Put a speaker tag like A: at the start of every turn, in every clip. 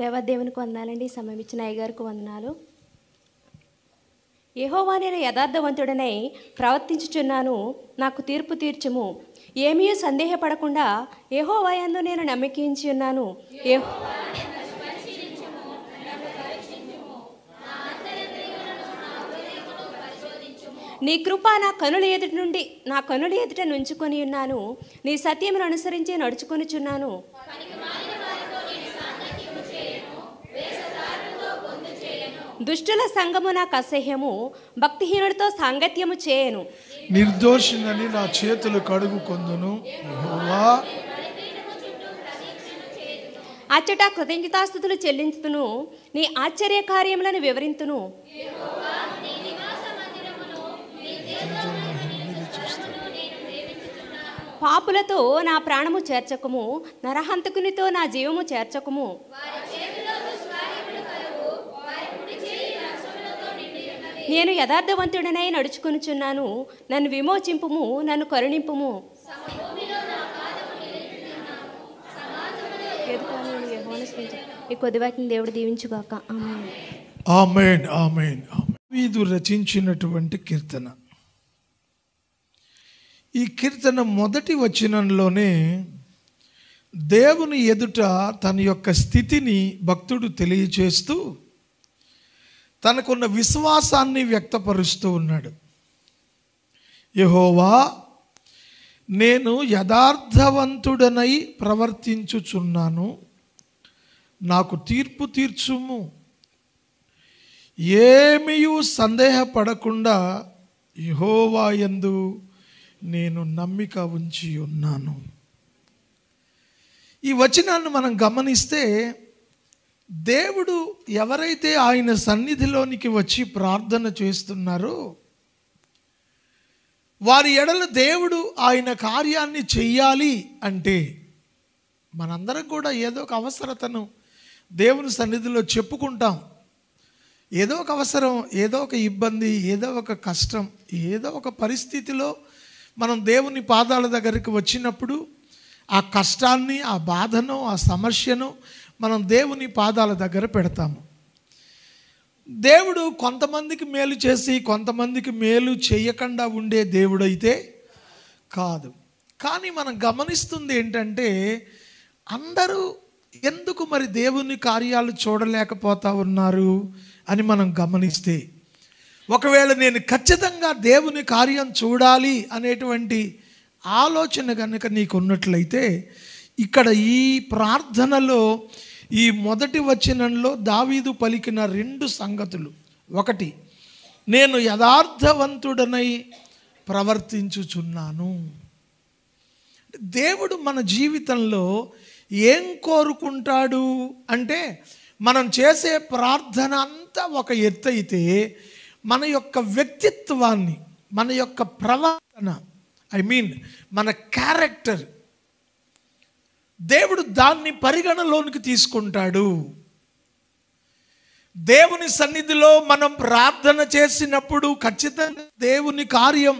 A: దేవదేవునికి వందనాలండి. సమయం ఇచ్చిన అయ్యగారికి వందనాలు. యెహోవా, నేను యథార్థవంతుడనై ప్రవర్తించుచున్నాను, నాకు తీర్పు తీర్చుము. ఏమీ సందేహపడకుండా యెహోవా యందు నేను నమ్మకించి ఉన్నాను. నీ కృప నా కనుల ఎదుట నుంచుకొని ఉన్నాను. నీ సత్యమును అనుసరించి నడుచుకొనుచున్నాను. దుష్టుల సంగము నాకు అసహ్యము, భక్తిహీనుడితో సాంగత్యము చేయను.
B: నిర్దోషినని నా చేతులు కడుగుకొందును. యెహోవా,
A: అచ్చట కృతజ్ఞతాస్తుతులు చెల్లించుతును, నీ ఆశ్చర్య కార్యములను వివరింతును. పాపులతో నా ప్రాణము చేర్చకము, నరహంతకునితో నా జీవము చేర్చకము. నేను యథార్థవంతుడనై నడుచుకొనుచున్నాను, నన్ను విమోచింపుము, నన్ను కరుణింపుము. ఈ కొద్ది వాటిని దేవుడు దీవించుగాక. ఆమేన్.
B: ఆమేన్, ఆమేన్, ఆమేన్. దావీదు రచించినటువంటి కీర్తన. ఈ కీర్తన మొదటి వచనంలోనే దేవుని ఎదుట తన యొక్క స్థితిని భక్తుడు తెలియచేస్తూ తనకున్న విశ్వాసాన్ని వ్యక్తపరుస్తూ ఉన్నాడు. యెహోవా, నేను యథార్థవంతుడనై ప్రవర్తించుచున్నాను, నాకు తీర్పు తీర్చుము. ఏమీయూ సందేహపడకుండా యెహోవా యందు నేను నమ్మిక ఉంచి ఉన్నాను. ఈ వచనాన్ని మనం గమనిస్తే దేవుడు ఎవరైతే ఆయన సన్నిధిలోనికి వచ్చి ప్రార్థన చేస్తున్నారో వారి ఎడల దేవుడు ఆయన కార్యాన్ని చెయ్యాలి అంటే మనందరం కూడా ఏదో ఒక అవసరతను దేవుని సన్నిధిలో చెప్పుకుంటాం. ఏదో ఒక అవసరం, ఏదో ఒక ఇబ్బంది, ఏదో ఒక కష్టం, ఏదో ఒక పరిస్థితిలో మనం దేవుని పాదాల దగ్గరికి వచ్చినప్పుడు ఆ కష్టాన్ని, ఆ బాధను, ఆ సమస్యను మనం దేవుని పాదాల దగ్గర పెడతాము. దేవుడు కొంతమందికి మేలు చేసి కొంతమందికి మేలు చేయకుండా ఉండే దేవుడైతే కాదు. కానీ మనం గమనిస్తుంది ఏంటంటే అందరూ ఎందుకు మరి దేవుని కార్యాలు చూడలేకపోతా ఉన్నారు అని మనం గమనిస్తే, ఒకవేళ నేను ఖచ్చితంగా దేవుని కార్యం చూడాలి అనేటువంటి ఆలోచన కనుక నీకు ఉన్నట్లయితే ఇక్కడ ఈ ప్రార్థనలో ఈ మొదటి వచనంలో దావీదు పలికిన రెండు సంగతులు. ఒకటి, నేను యథార్థవంతుడనై ప్రవర్తించుచున్నాను. దేవుడు మన జీవితంలో ఏం కోరుకుంటాడు అంటే మనం చేసే ప్రార్థన అంతా ఒక ఎత్తు అయితే మన యొక్క వ్యక్తిత్వాన్ని, మన యొక్క ప్రవర్తన, మన క్యారెక్టర్, దేవుడు దాన్ని పరిగణలోనికి తీసుకుంటాడు. దేవుని సన్నిధిలో మనం ప్రార్థన చేసినప్పుడు ఖచ్చితంగా దేవుని కార్యం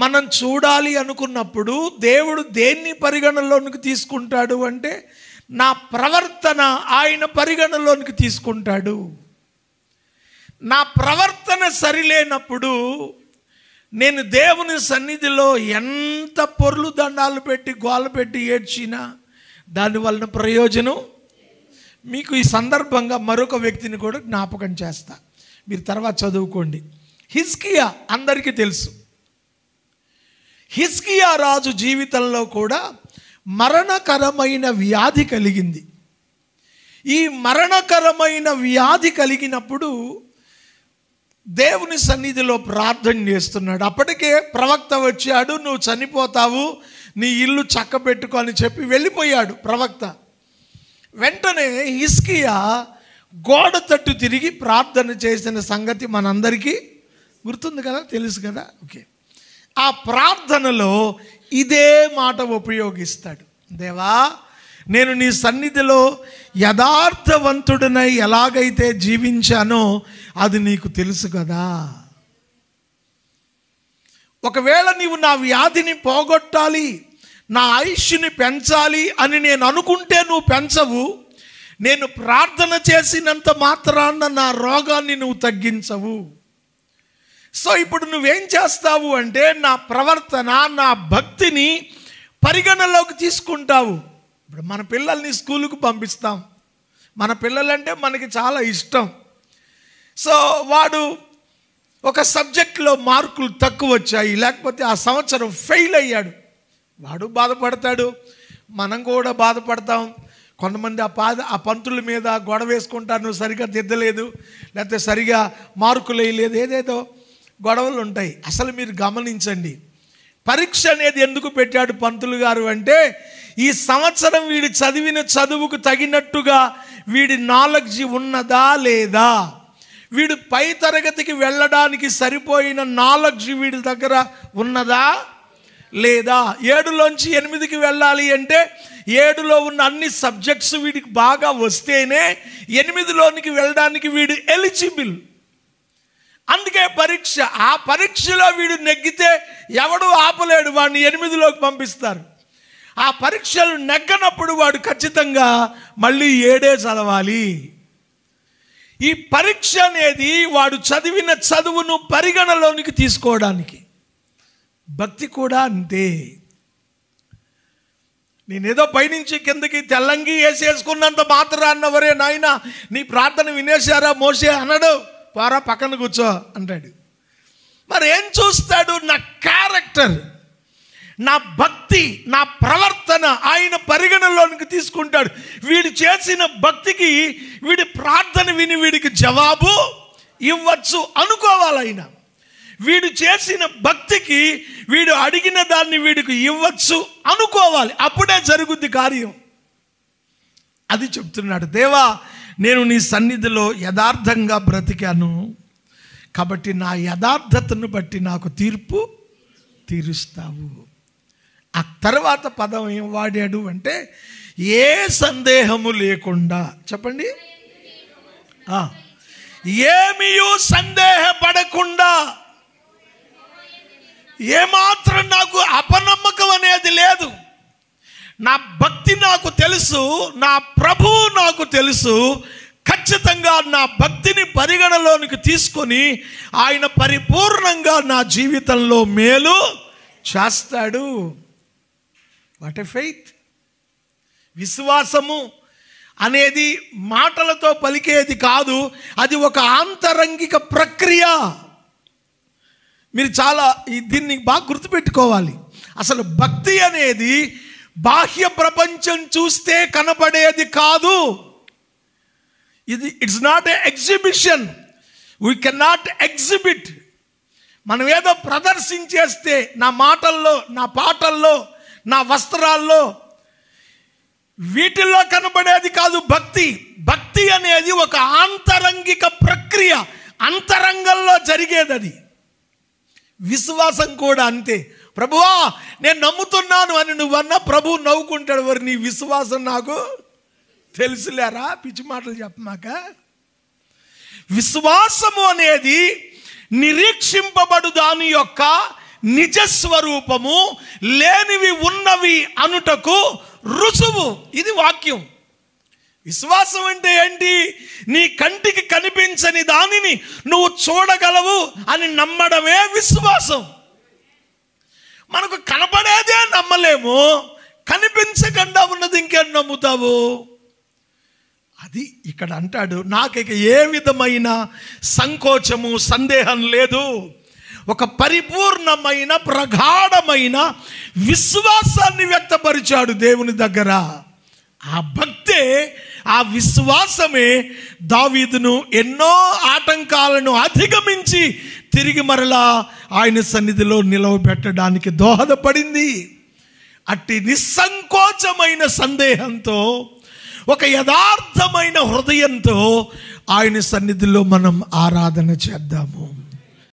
B: మనం చూడాలి అనుకున్నప్పుడు దేవుడు దేన్ని పరిగణలోనికి తీసుకుంటాడు అంటే నా ప్రవర్తన ఆయన పరిగణలోనికి తీసుకుంటాడు. నా ప్రవర్తన సరిలేనప్పుడు నేను దేవుని సన్నిధిలో ఎంత పొర్లు దండాలు పెట్టి గోల పెట్టి ఏడ్చినా దానివలన ప్రయోజనం. మీకు ఈ సందర్భంగా మరొక వ్యక్తిని కూడా జ్ఞాపకం చేస్తా, మీరు తర్వాత చదువుకోండి. హిజ్కియా అందరికీ తెలుసు. హిజ్కియా రాజు జీవితంలో కూడా మరణకరమైన వ్యాధి కలిగింది. ఈ మరణకరమైన వ్యాధి కలిగినప్పుడు దేవుని సన్నిధిలో ప్రార్థన చేస్తున్నాడు. అప్పటికే ప్రవక్త వచ్చాడు, నువ్వు చనిపోతావు, నీ ఇల్లు చక్కబెట్టుకో అని చెప్పి వెళ్ళిపోయాడు ప్రవక్త. వెంటనే హిజ్కియా గోడ తట్టు తిరిగి ప్రార్థన చేసిన సంగతి మనందరికీ గుర్తుంది కదా, తెలుసు కదా. ఓకే, ఆ ప్రార్థనలో ఇదే మాట ఉపయోగిస్తాడు. దేవా, నేను నీ సన్నిధిలో యథార్థవంతుడినై ఎలాగైతే జీవించానో అది నీకు తెలుసు కదా. ఒకవేళ నీవు నా వ్యాధిని పోగొట్టాలి, నా ఆయుష్ని పెంచాలి అని నేను అనుకుంటే నువ్వు పెంచవు. నేను ప్రార్థన చేసినంత మాత్రాన నా రోగాన్ని నువ్వు తగ్గించవు. సో ఇప్పుడు నువ్వేం చేస్తావు అంటే నా ప్రవర్తన, నా భక్తిని పరిగణలోకి తీసుకుంటావు. ఇప్పుడు మన పిల్లల్ని స్కూలుకు పంపిస్తాం. మన పిల్లలంటే మనకి చాలా ఇష్టం. సో వాడు ఒక సబ్జెక్ట్లో మార్కులు తక్కువ వచ్చాయి, లేకపోతే ఆ సంవత్సరం ఫెయిల్ అయ్యాడు, వాడు బాధపడతాడు, మనం కూడా బాధపడతాం. కొంతమంది ఆ పంతుల మీద గొడవ వేసుకుంటారు, నువ్వు సరిగా దిద్దలేదు, లేకపోతే సరిగా మార్కులు వేయలేదు, ఏదేదో గొడవలు ఉంటాయి. అసలు మీరు గమనించండి, పరీక్ష అనేది ఎందుకు పెట్టాడు పంతులు గారు అంటే, ఈ సంవత్సరం వీడి చదివిన చదువుకు తగినట్టుగా వీడి నాలెడ్జ్ ఉన్నదా లేదా, వీడు పై తరగతికి వెళ్ళడానికి సరిపోయిన నాలెడ్జ్ వీడి దగ్గర ఉన్నదా లేదా. 7లోంచి 8కి వెళ్ళాలి అంటే 7లో ఉన్న అన్ని సబ్జెక్ట్స్ వీడికి బాగా వస్తేనే 8లోనికి వెళ్ళడానికి వీడు ఎలిజిబుల్. అందుకే పరీక్ష. ఆ పరీక్షలో వీడు నెగ్గితే ఎవడు ఆపలేడు, వాడిని 8లోకి పంపిస్తారు. ఆ పరీక్షలు నెగ్గనప్పుడు వాడు ఖచ్చితంగా మళ్ళీ 7 చదవాలి. ఈ పరీక్ష అనేది వాడు చదివిన చదువును పరిగణలోనికి తీసుకోవడానికి. భక్తి కూడా అంతే. నేనేదో పైనుంచి కిందకి తెల్లంగి వేసేసుకున్నంత మాత్రాన్న వరే నాయన నీ ప్రార్థన వినేశారా మోసే అనడు, పారా పక్కన కూర్చో అంటాడు. మరి ఏం చూస్తాడు? నా క్యారెక్టర్, నా భక్తి, నా ప్రవర్తన ఆయన పరిగణలోనికి తీసుకుంటాడు. వీడు చేసిన భక్తికి వీడి ప్రార్థన విని వీడికి జవాబు ఇవ్వచ్చు అనుకోవాలి ఆయన. వీడు చేసిన భక్తికి వీడు అడిగిన దాన్ని వీడికి ఇవ్వచ్చు అనుకోవాలి. అప్పుడే జరుగుద్ది కార్యం. అది చెప్తున్నాడు. దేవా, నేను నీ సన్నిధిలో యథార్థంగా బ్రతికాను, కాబట్టి నా యథార్థతను బట్టి నాకు తీర్పు తీరుస్తావు. ఆ తర్వాత పదం ఏం వాడాడు అంటే, ఏ సందేహము లేకుండా. చెప్పండి, ఏమీయూ సందేహపడకుండా, ఏమాత్రం నాకు అపనమ్మకం అనేది లేదు. నా భక్తి నాకు తెలుసు, నా ప్రభువు నాకు తెలుసు. ఖచ్చితంగా నా భక్తిని పరిగణలోనికి తీసుకొని ఆయన పరిపూర్ణంగా నా జీవితంలో మేలు చేస్తాడు. What a faith! విశ్వాసము అనేది మాటలతో పలికేది కాదు, అది ఒక ఆంతరంగిక ప్రక్రియ. మీరు చాలా దీన్ని బాగా గుర్తుపెట్టుకోవాలి. అసలు భక్తి అనేది బాహ్య ప్రపంచం చూస్తే కనబడేది కాదు. It's not a exhibition. We can not exhibit. మనం ఏదో ప్రదర్శించేస్తే, నా మాటల్లో, నా పాటల్లో, నా వస్త్రాల్లో, వీటిల్లో కనబడేది కాదు భక్తి. భక్తి అనేది ఒక ఆంతరంగిక ప్రక్రియ, అంతరంగంలో జరిగేది అది. విశ్వాసం కూడా అంతే. ప్రభువా నేను నమ్ముతున్నాను అని నువ్వన్నా ప్రభువు నవ్వుకుంటాడు. వారు నీ విశ్వాసం నాకు తెలుసులేరా, పిచ్చి మాటలు చెప్పమాక. విశ్వాసము అనేది నిరీక్షింపబడు దాని యొక్క నిజస్వరూపము, లేనివి ఉన్నవి అనుటకు రుజువు. ఇది వాక్యం. విశ్వాసం అంటే ఏంటి? నీ కంటికి కనిపించని దానిని నువ్వు చూడగలవు అని నమ్మడమే విశ్వాసం. మనకు కనపడేదే నమ్మలేము, కనిపించకుండా ఉన్నది ఇంకేం నమ్ముతావు? అది ఇక్కడ అంటాడు, నాకు ఏ విధమైన సంకోచము, సందేహం లేదు. ఒక పరిపూర్ణమైన ప్రగాఢమైన విశ్వాసాన్ని వ్యక్తపరిచాడు దేవుని దగ్గర. ఆ భక్తే, ఆ విశ్వాసమే దావీదును ఎన్నో ఆటంకాలను అధిగమించి తిరిగి మరలా ఆయన సన్నిధిలో నిలవబెట్టడానికి దోహదపడింది. అట్టి నిస్సంకోచమైన సందేహంతో, ఒక యథార్థమైన హృదయంతో ఆయన సన్నిధిలో మనం ఆరాధన చేద్దాము.